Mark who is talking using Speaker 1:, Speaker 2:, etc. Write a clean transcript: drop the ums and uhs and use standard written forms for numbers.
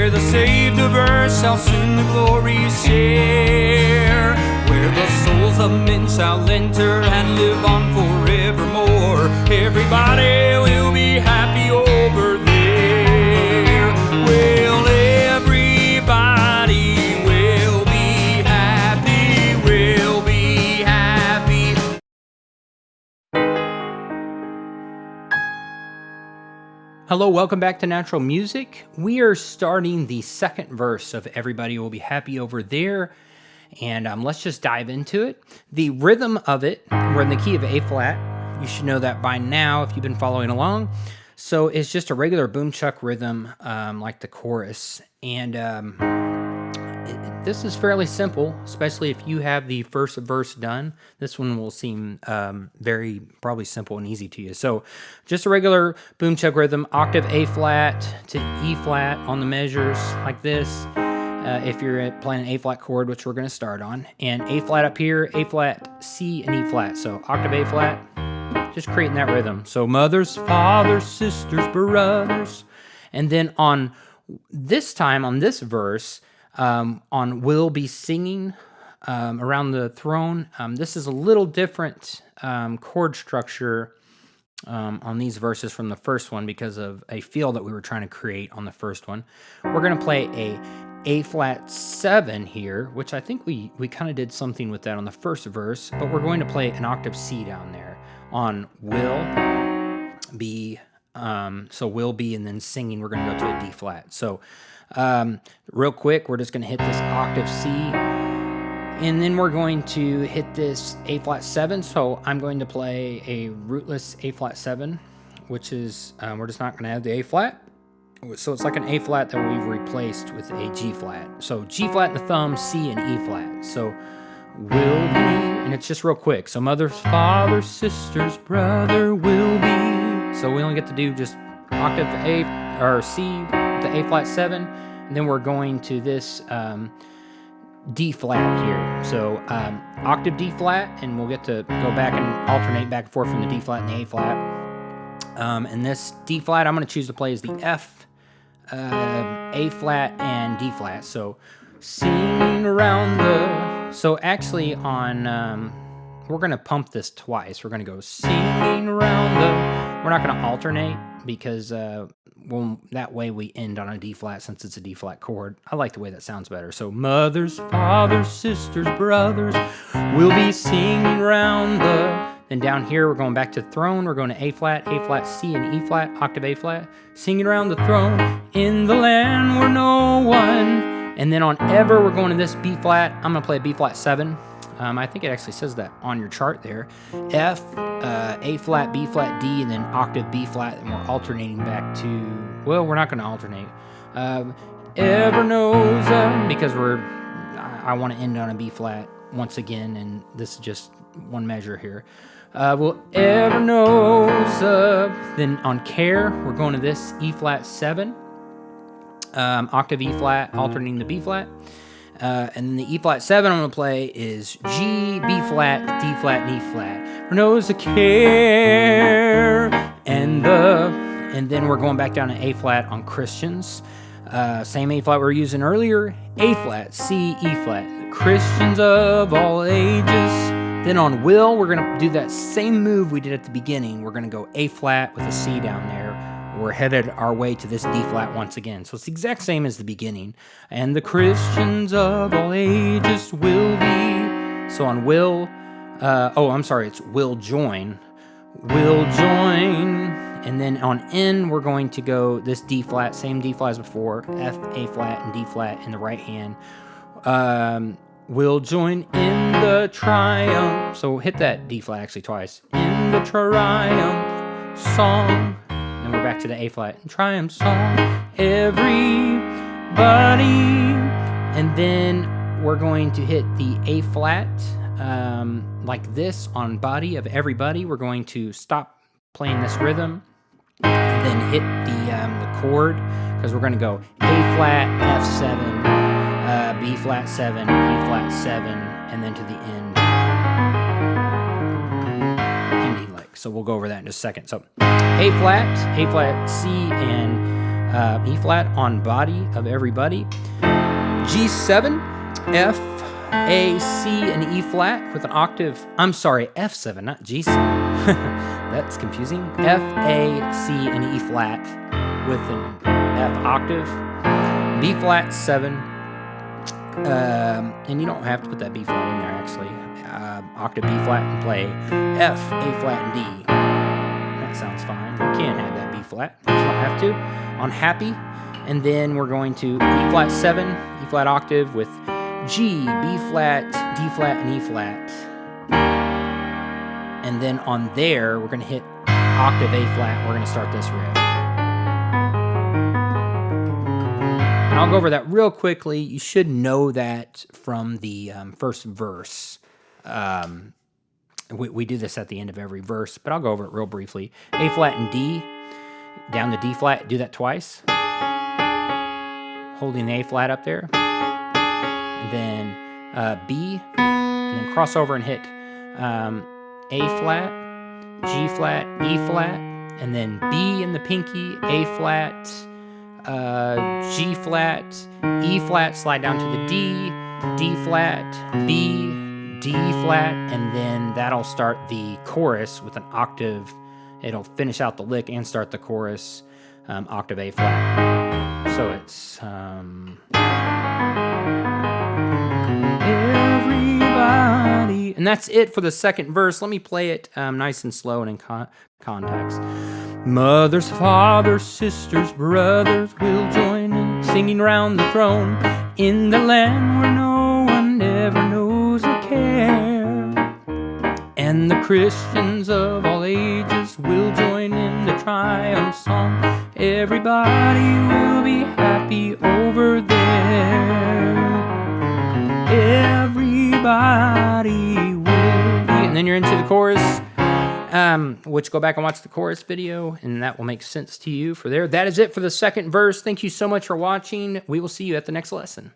Speaker 1: where the saved of earth shall soon the glory share, where the souls of men shall enter and live on forevermore. Everybody will be happy over there. Well, everybody will be happy, will be happy.
Speaker 2: Hello, welcome back to Natural Music. We are starting the second verse of Everybody Will Be Happy Over There, and let's just dive into it. The rhythm of it, we're in the key of A flat. You should know that by now if you've been following along. So it's just a regular boom chuck rhythm, like the chorus, and this is fairly simple, especially if you have the first verse done. This one will seem very probably simple and easy to you. So just a regular boom chuck rhythm, octave A flat to E flat on the measures like this. If you're playing an A flat chord, which we're going to start on, and A flat up here, A flat, C, and E flat. So octave A flat, just creating that rhythm. So mothers, fathers, sisters, brothers. And then on this time, on this verse, on We'll Be Singing Around the Throne, this is a little different chord structure on these verses from the first one because of a feel that we were trying to create on the first one. We're going to play A flat 7 here, which I think we kind of did something with that on the first verse, but we're going to play an octave C down there on Will Be. So Will Be, and then singing, we're going to go to a D flat. So real quick, we're just going to hit this octave C, and then we're going to hit this A flat 7. So I'm going to play a rootless A flat 7, which is, we're just not going to add the A flat. So it's like an A flat that we've replaced with a G flat. So G flat and the thumb, C and E flat. So will be, and it's just real quick. So mother's, father, sisters, brother, will be. So we only get to do just octave A or C with the A flat 7, and then we're going to this D flat here. So octave D flat, and we'll get to go back and alternate back and forth from the D flat and the A flat. And this D flat I'm going to choose to play is the F, A flat, and D flat. So singing around the. So actually on we're going to pump this twice. We're going to go singing around the. We're not going to alternate because that way we end on a D flat since it's a D flat chord. I like the way that sounds better. So mothers, fathers, sisters, brothers, we'll be singing around the. Then down here we're going back to throne. We're going to A flat, C, and E flat, octave A flat, singing around the throne in the land where no one. And then on ever we're going to this B flat. I'm going to play a B flat 7. I think it actually says that on your chart there. F, A flat, B flat, D, and then octave B flat, and we're alternating back to, well, we're not going to alternate. Ever knows, because I want to end on a B flat once again, and this is just one measure here. Well, ever knows, then on care, we're going to this E flat 7, octave E flat, alternating the B flat. And then the E flat 7 I'm going to play is G, B flat, D flat, and E flat. Knows a care, and then we're going back down to A flat on Christians. Same A flat we were using earlier. A flat, C, E flat. Christians of all ages. Then on Will, we're going to do that same move we did at the beginning. We're going to go A flat with a C down there. We're headed our way to this D flat once again. So it's the exact same as the beginning. And the Christians of all ages will be. So on Will, it's will join. Will join. And then on N, we're going to go this D flat, same D flat as before. F, A flat, and D flat in the right hand. We'll join in the triumph. So hit that D flat actually twice. In the triumph song. And we're back to the A flat. Triumph song. Everybody. And then we're going to hit the A flat like this on body of everybody. We're going to stop playing this rhythm. And then hit the chord. Because we're going to go A flat, F7. B flat 7, E flat 7, and then to the end, ending lick. So we'll go over that in just a second. So A flat, C, and E flat on body of everybody. G7, F, A, C, and E flat with an octave. I'm sorry, F7, not G7. That's confusing. F, A, C, and E flat with an F octave. B flat 7. And you don't have to put that B flat in there actually. Octave B flat and play F, A flat, and D. That sounds fine. You can have that B flat, but you don't have to. On happy, and then we're going to E flat 7, E flat octave with G, B flat, D flat, and E flat. And then on there, we're going to hit octave A flat. We're going to start this riff. And I'll go over that real quickly. You should know that from the first verse. We do this at the end of every verse, but I'll go over it real briefly. A flat and D, down to D flat, do that twice. Holding the A flat up there. And then B, and then cross over and hit A flat, G flat, E flat, and then B in the pinky, A flat, G flat, E flat, slide down to the D, D flat, B, D flat, and then that'll start the chorus with an octave. It'll finish out the lick and start the chorus, octave A flat. So it's everybody, and that's it for the second verse. Let me play it nice and slow and in context. Mothers, fathers, sisters, brothers will join in singing round the throne in the land where no one ever knows or care. And the Christians of all ages will join in the triumph song. Everybody will be happy over there. Everybody will be. And then you're into the chorus. Which go back and watch the chorus video, and that will make sense to you for there. That is it for the second verse. Thank you so much for watching. We will see you at the next lesson.